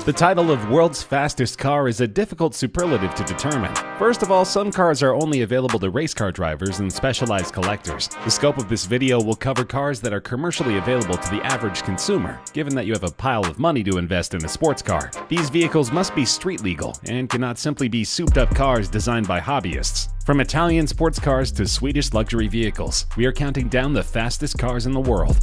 The title of world's fastest car is a difficult superlative to determine. First of all, some cars are only available to race car drivers and specialized collectors. The scope of this video will cover cars that are commercially available to the average consumer, given that you have a pile of money to invest in a sports car. These vehicles must be street legal and cannot simply be souped-up cars designed by hobbyists. From Italian sports cars to Swedish luxury vehicles, we are counting down the fastest cars in the world.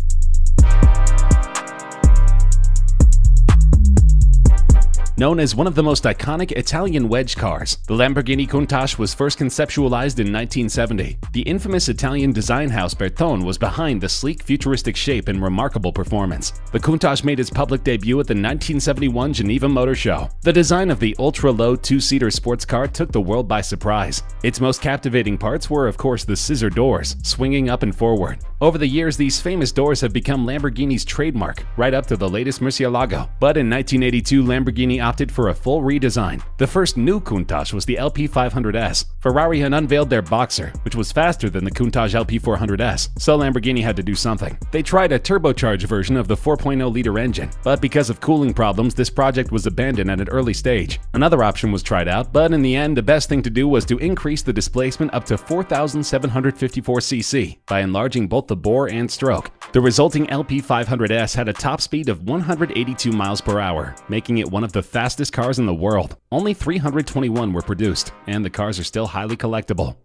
Known as one of the most iconic Italian wedge cars, the Lamborghini Countach was first conceptualized in 1970. The infamous Italian design house Bertone was behind the sleek, futuristic shape and remarkable performance. The Countach made its public debut at the 1971 Geneva Motor Show. The design of the ultra-low two-seater sports car took the world by surprise. Its most captivating parts were, of course, the scissor doors, swinging up and forward. Over the years, these famous doors have become Lamborghini's trademark, right up to the latest Murcielago. But in 1982, Lamborghini opted for a full redesign. The first new Countach was the LP500S. Ferrari had unveiled their Boxer, which was faster than the Countach LP400S, so Lamborghini had to do something. They tried a turbocharged version of the 4.0-liter engine, but because of cooling problems, this project was abandoned at an early stage. Another option was tried out, but in the end, the best thing to do was to increase the displacement up to 4,754 cc by enlarging both the bore and stroke. The resulting LP500S had a top speed of 182 miles per hour, making it one of the fastest cars in the world. Only 321 were produced, and the cars are still highly collectible.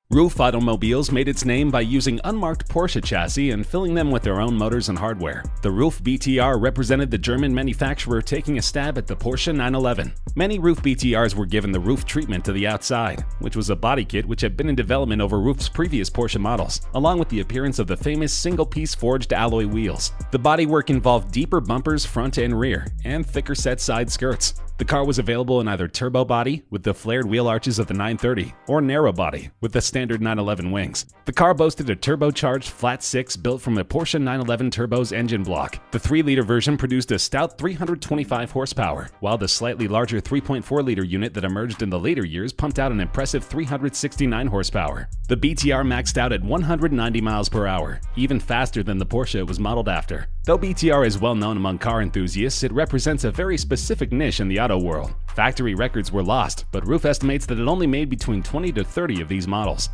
Ruf Automobiles made its name by using unmarked Porsche chassis and filling them with their own motors and hardware. The Ruf BTR represented the German manufacturer taking a stab at the Porsche 911. Many Ruf BTRs were given the roof treatment to the outside, which was a body kit which had been in development over Ruf's previous Porsche models, along with the appearance of the famous single-piece forged alloy wheels. The bodywork involved deeper bumpers front and rear, and thicker set side skirts. The car was available in either turbo body, with the flared wheel arches of the 930, or narrow body, with the standard 911 wings. The car boasted a turbocharged flat six built from the Porsche 911 Turbo's engine block. The 3-liter version produced a stout 325 horsepower, while the slightly larger 3.4-liter unit that emerged in the later years pumped out an impressive 369 horsepower. The BTR maxed out at 190 miles per hour, even faster than the Porsche it was modeled after. Though BTR is well known among car enthusiasts, it represents a very specific niche in the auto world. Factory records were lost, but Ruf estimates that it only made between 20 to 30 of these models.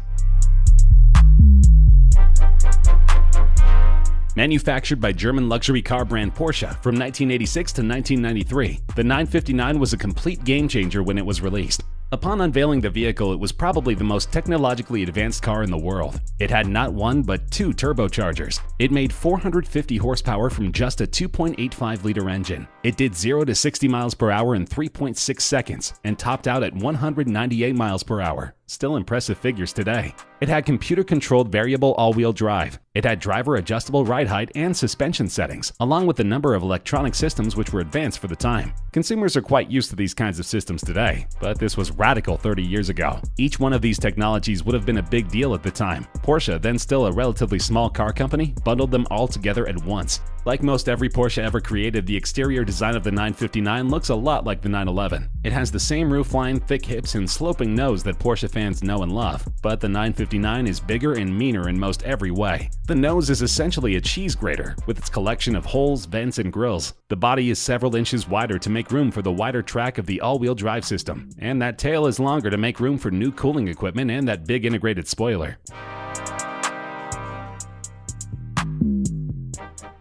Manufactured by German luxury car brand Porsche from 1986 to 1993, the 959 was a complete game-changer when it was released. Upon unveiling the vehicle, it was probably the most technologically advanced car in the world. It had not one but two turbochargers. It made 450 horsepower from just a 2.85-liter engine. It did 0 to 60 miles per hour in 3.6 seconds and topped out at 198 miles per hour. Still impressive figures today. It had computer-controlled variable all-wheel drive. It had driver-adjustable ride height and suspension settings, along with a number of electronic systems which were advanced for the time. Consumers are quite used to these kinds of systems today, but this was radical 30 years ago. Each one of these technologies would have been a big deal at the time. Porsche, then still a relatively small car company, bundled them all together at once. Like most every Porsche ever created, the exterior design of the 959 looks a lot like the 911. It has the same roofline, thick hips, and sloping nose that Porsche fans know and love, but the 959 is bigger and meaner in most every way. The nose is essentially a cheese grater, with its collection of holes, vents, and grills. The body is several inches wider to make room for the wider track of the all-wheel drive system, and that tail is longer to make room for new cooling equipment and that big integrated spoiler.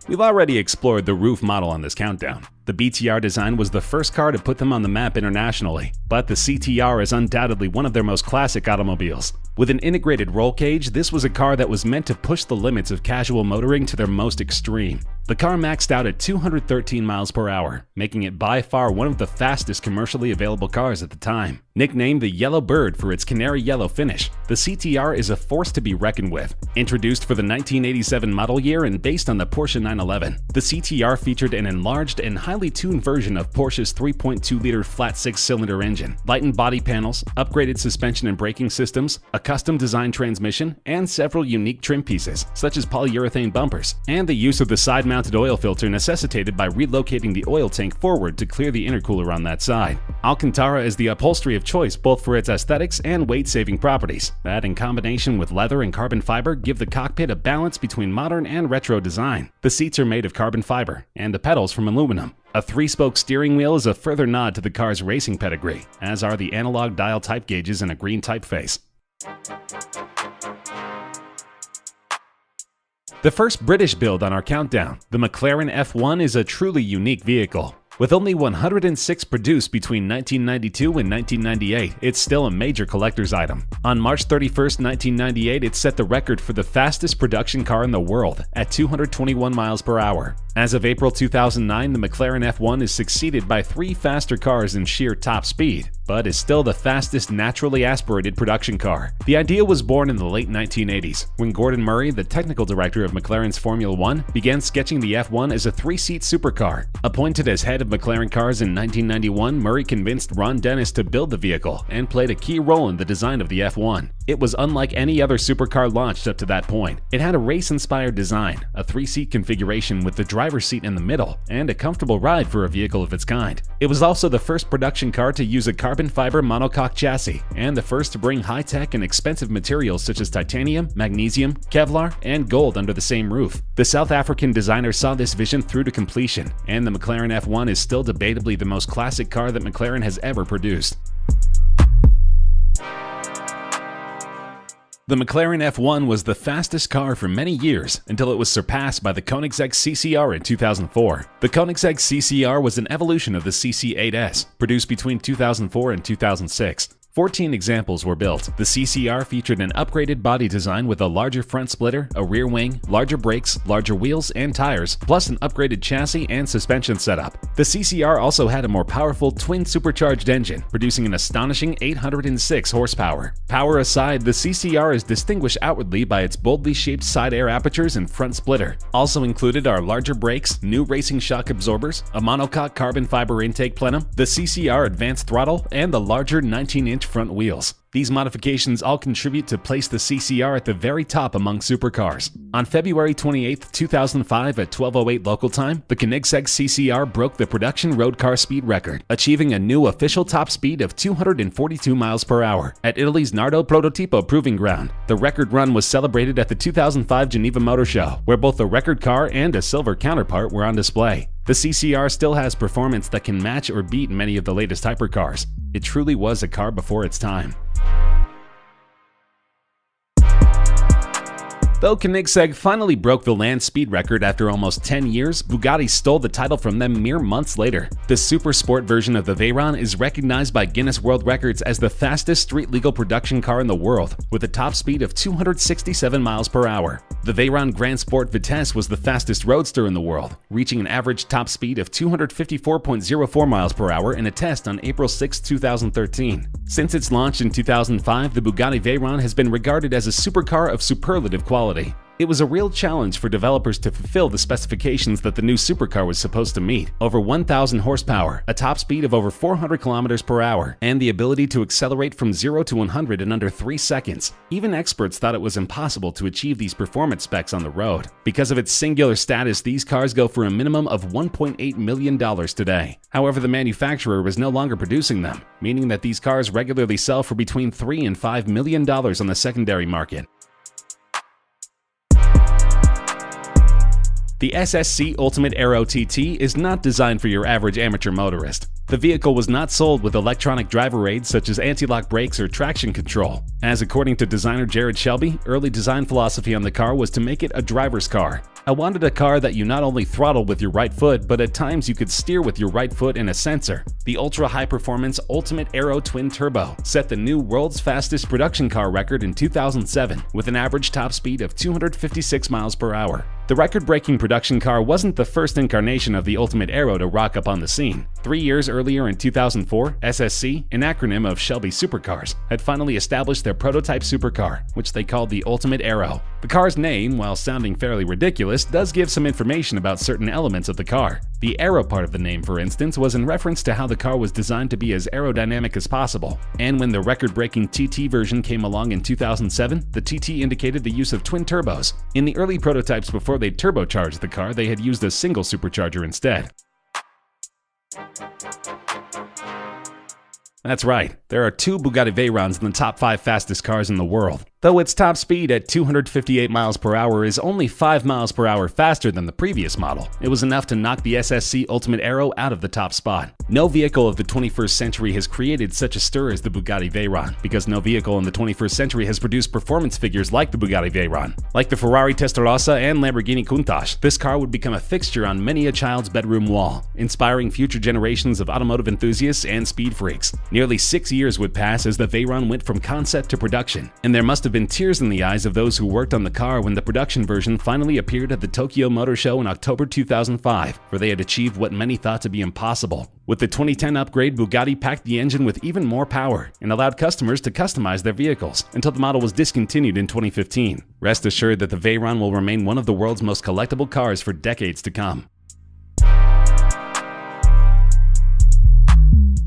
We've already explored the Ruf model on this countdown. The BTR design was the first car to put them on the map internationally, but the CTR is undoubtedly one of their most classic automobiles. With an integrated roll cage, this was a car that was meant to push the limits of casual motoring to their most extreme. The car maxed out at 213 miles per hour, making it by far one of the fastest commercially available cars at the time. Nicknamed the Yellow Bird for its canary yellow finish, the CTR is a force to be reckoned with. Introduced for the 1987 model year and based on the Porsche 911, the CTR featured an enlarged and highly tuned version of Porsche's 3.2-liter flat six-cylinder engine, lightened body panels, upgraded suspension and braking systems, a custom-designed transmission, and several unique trim pieces, such as polyurethane bumpers, and the use of the side-mounted oil filter necessitated by relocating the oil tank forward to clear the intercooler on that side. Alcantara is the upholstery of choice both for its aesthetics and weight-saving properties, that in combination with leather and carbon fiber give the cockpit a balance between modern and retro design. The seats are made of carbon fiber, and the pedals from aluminum. A 3-spoke steering wheel is a further nod to the car's racing pedigree, as are the analog dial type gauges and a green typeface. The first British build on our countdown, the McLaren F1 is a truly unique vehicle. With only 106 produced between 1992 and 1998, it's still a major collector's item. On March 31, 1998, it set the record for the fastest production car in the world at 221 miles per hour. As of April 2009, the McLaren F1 is succeeded by 3 faster cars in sheer top speed, but is still the fastest naturally aspirated production car. The idea was born in the late 1980s, when Gordon Murray, the technical director of McLaren's Formula One, began sketching the F1 as a 3-seat supercar. Appointed as head of McLaren cars in 1991, Murray convinced Ron Dennis to build the vehicle and played a key role in the design of the F1. It was unlike any other supercar launched up to that point. It had a race-inspired design, a 3-seat configuration with the driver's seat in the middle, and a comfortable ride for a vehicle of its kind. It was also the first production car to use a carbon fiber monocoque chassis, and the first to bring high-tech and expensive materials such as titanium, magnesium, Kevlar, and gold under the same roof. The South African designer saw this vision through to completion, and the McLaren F1 is still debatably the most classic car that McLaren has ever produced. The McLaren F1 was the fastest car for many years until it was surpassed by the Koenigsegg CCR in 2004. The Koenigsegg CCR was an evolution of the CC8S, produced between 2004 and 2006. 14 examples were built. The CCR featured an upgraded body design with a larger front splitter, a rear wing, larger brakes, larger wheels and tires, plus an upgraded chassis and suspension setup. The CCR also had a more powerful twin-supercharged engine, producing an astonishing 806 horsepower. Power aside, the CCR is distinguished outwardly by its boldly shaped side air apertures and front splitter. Also included are larger brakes, new racing shock absorbers, a monocoque carbon fiber intake plenum, the CCR advanced throttle, and the larger 19-inch front wheels. These modifications all contribute to place the CCR at the very top among supercars. On February 28, 2005 at 12:08 local time, the Koenigsegg CCR broke the production road car speed record, achieving a new official top speed of 242 miles per hour at Italy's Nardo Prototipo Proving Ground. The record run was celebrated at the 2005 Geneva Motor Show, where both the record car and a silver counterpart were on display. The CCR still has performance that can match or beat many of the latest hypercars. It truly was a car before its time. Though Koenigsegg finally broke the land speed record after almost 10 years, Bugatti stole the title from them mere months later. The super sport version of the Veyron is recognized by Guinness World Records as the fastest street-legal production car in the world, with a top speed of 267 miles per hour. The Veyron Grand Sport Vitesse was the fastest roadster in the world, reaching an average top speed of 254.04 miles per hour in a test on April 6, 2013. Since its launch in 2005, the Bugatti Veyron has been regarded as a supercar of superlative quality. It was a real challenge for developers to fulfill the specifications that the new supercar was supposed to meet: over 1,000 horsepower, a top speed of over 400 kilometers per hour, and the ability to accelerate from 0 to 100 in under 3 seconds. Even experts thought it was impossible to achieve these performance specs on the road. Because of its singular status, these cars go for a minimum of $1.8 million today. However, the manufacturer is no longer producing them, meaning that these cars regularly sell for between $3 and $5 million on the secondary market. The SSC Ultimate Aero TT is not designed for your average amateur motorist. The vehicle was not sold with electronic driver aids such as anti-lock brakes or traction control, as according to designer Jared Shelby, early design philosophy on the car was to make it a driver's car. I wanted a car that you not only throttle with your right foot, but at times you could steer with your right foot and a sensor. The ultra-high-performance Ultimate Aero Twin Turbo set the new world's fastest production car record in 2007 with an average top speed of 256 miles per hour. The record-breaking production car wasn't the first incarnation of the Ultimate Aero to rock up on the scene. 3 years earlier in 2004, SSC, an acronym of Shelby Supercars, had finally established their prototype supercar, which they called the Ultimate Aero. The car's name, while sounding fairly ridiculous, does give some information about certain elements of the car. The aero part of the name, for instance, was in reference to how the car was designed to be as aerodynamic as possible. And when the record-breaking TT version came along in 2007, the TT indicated the use of twin turbos. In the early prototypes before they turbocharged the car, they had used a single supercharger instead. That's right, there are 2 Bugatti Veyrons in the top 5 fastest cars in the world. Though its top speed at 258 miles per hour is only 5 miles per hour faster than the previous model, it was enough to knock the SSC Ultimate Aero out of the top spot. No vehicle of the 21st century has created such a stir as the Bugatti Veyron, because no vehicle in the 21st century has produced performance figures like the Bugatti Veyron. Like the Ferrari Testarossa and Lamborghini Countach, this car would become a fixture on many a child's bedroom wall, inspiring future generations of automotive enthusiasts and speed freaks. Nearly 6 years would pass as the Veyron went from concept to production, and there must have been tears in the eyes of those who worked on the car when the production version finally appeared at the Tokyo Motor Show in October 2005, where they had achieved what many thought to be impossible. With the 2010 upgrade, Bugatti packed the engine with even more power and allowed customers to customize their vehicles until the model was discontinued in 2015. Rest assured that the Veyron will remain one of the world's most collectible cars for decades to come.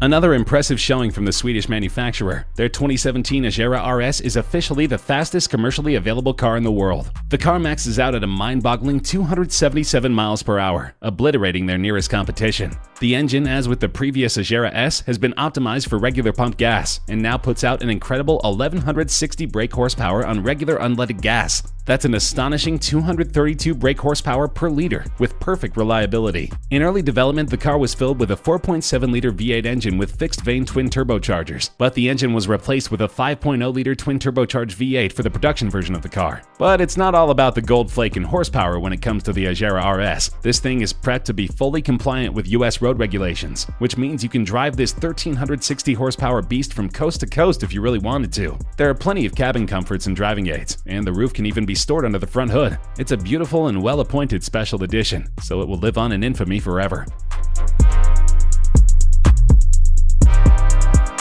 Another impressive showing from the Swedish manufacturer. Their 2017 Agera RS is officially the fastest commercially available car in the world. The car maxes out at a mind-boggling 277 miles per hour, obliterating their nearest competition. The engine, as with the previous Agera S, has been optimized for regular pumped gas, and now puts out an incredible 1160 brake horsepower on regular unleaded gas. That's an astonishing 232 brake horsepower per liter, with perfect reliability. In early development, the car was filled with a 4.7-liter V8 engine with fixed-vane twin turbochargers, but the engine was replaced with a 5.0-liter twin turbocharged V8 for the production version of the car. But it's not all about the gold flake and horsepower when it comes to the Agera RS. This thing is prepped to be fully compliant with US road regulations, which means you can drive this 1360 horsepower beast from coast to coast if you really wanted to. There are plenty of cabin comforts and driving aids, and the roof can even be stored under the front hood. It's a beautiful and well-appointed special edition, so it will live on in infamy forever.